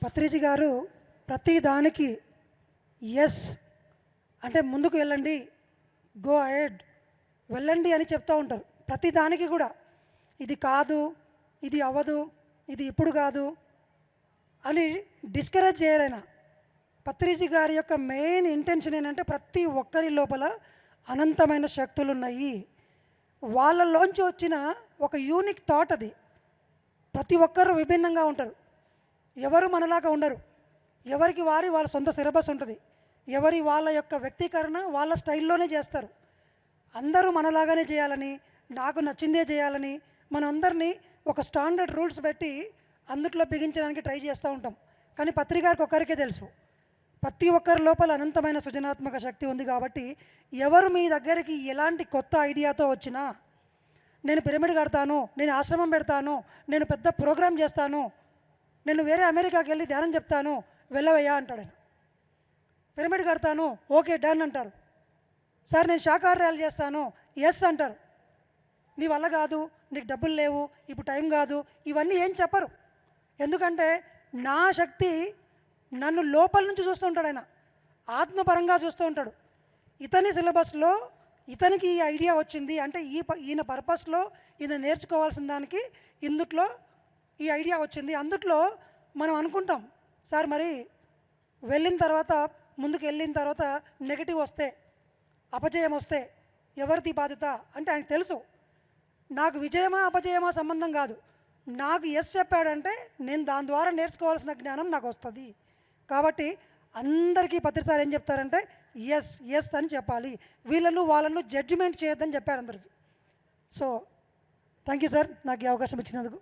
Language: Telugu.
పత్రిజీ గారు ప్రతి దానికి ఎస్ అంటే ముందుకు వెళ్ళండి, గో అహెడ్, వెళ్ళండి అని చెప్తూ ఉంటారు. ప్రతి దానికి కూడా ఇది కాదు, ఇది అవ్వదు, ఇది ఇప్పుడు కాదు అని డిస్కరేజ్ చేయరైనా. పత్రిజీ గారి యొక్క మెయిన్ ఇంటెన్షన్ ఏంటంటే ప్రతి ఒక్కరి లోపల అనంతమైన శక్తులు ఉన్నాయి, వాళ్ళలోంచి వచ్చిన ఒక యూనిక్ థాట్ అది. ప్రతి ఒక్కరు విభిన్నంగా ఉంటారు, ఎవరు మనలాగా ఉండరు, ఎవరికి వాళ్ళ సొంత సిలబస్ ఉంటుంది, ఎవరి వాళ్ళ యొక్క వ్యక్తీకరణ వాళ్ళ స్టైల్లోనే చేస్తారు. అందరూ మనలాగానే చేయాలని, నాకు నచ్చిందే చేయాలని మనం అందరినీ ఒక స్టాండర్డ్ రూల్స్ పెట్టి అందుట్లో బిగించడానికి ట్రై చేస్తూ ఉంటాం. కానీ పత్రికారికి ఒక్కరికే తెలుసు, ప్రతి ఒక్కరి లోపల అనంతమైన సృజనాత్మక శక్తి ఉంది. కాబట్టి ఎవరు మీ దగ్గరికి ఎలాంటి కొత్త ఐడియాతో వచ్చినా, నేను పిరమిడ్ కడతాను, నేను ఆశ్రమం పెడతాను, నేను పెద్ద ప్రోగ్రాం చేస్తాను, నేను వేరే అమెరికాకి వెళ్ళి ధ్యానం చెప్తాను, వెళ్ళవయ్యా అంటాడు ఆయన. పిరమిడ్ కడతాను, ఓకే డన్ అంటారు. సార్ నేను శాకాహారాలు చేస్తాను, ఎస్ అంటారు. నీ వల్ల కాదు, నీకు డబ్బులు లేవు, ఇప్పుడు టైం కాదు, ఇవన్నీ ఏం చెప్పరు. ఎందుకంటే నా శక్తి నన్ను లోపల నుంచి చూస్తూ ఉంటాడు ఆయన, ఆత్మపరంగా చూస్తూ ఉంటాడు. ఇతని సిలబస్లో ఇతనికి ఈ ఐడియా వచ్చింది అంటే ఈయన పర్పస్లో ఈయన నేర్చుకోవాల్సిన దానికి ఇందుట్లో ఈ ఐడియా వచ్చింది. అందుట్లో మనం అనుకుంటాం, సార్ మరి వెళ్ళిన తర్వాత ముందుకు వెళ్ళిన తర్వాత నెగిటివ్ వస్తే, అపజయం వస్తే ఎవరిది బాధ్యత అంటే ఆయనకు తెలుసు. నాకు విజయమా అపజయమా సంబంధం కాదు, నాకు ఎస్ చెప్పాడంటే నేను దాని ద్వారా నేర్చుకోవాల్సిన జ్ఞానం నాకు వస్తుంది. కాబట్టి అందరికీ పత్రిసారి ఏం చెప్తారంటే ఎస్ ఎస్ అని చెప్పాలి, వీళ్ళను వాళ్ళను జడ్జిమెంట్ చేయొద్దని చెప్పారు అందరికీ. సో థ్యాంక్ యూ సార్, నాకు ఈ అవకాశం ఇచ్చినందుకు.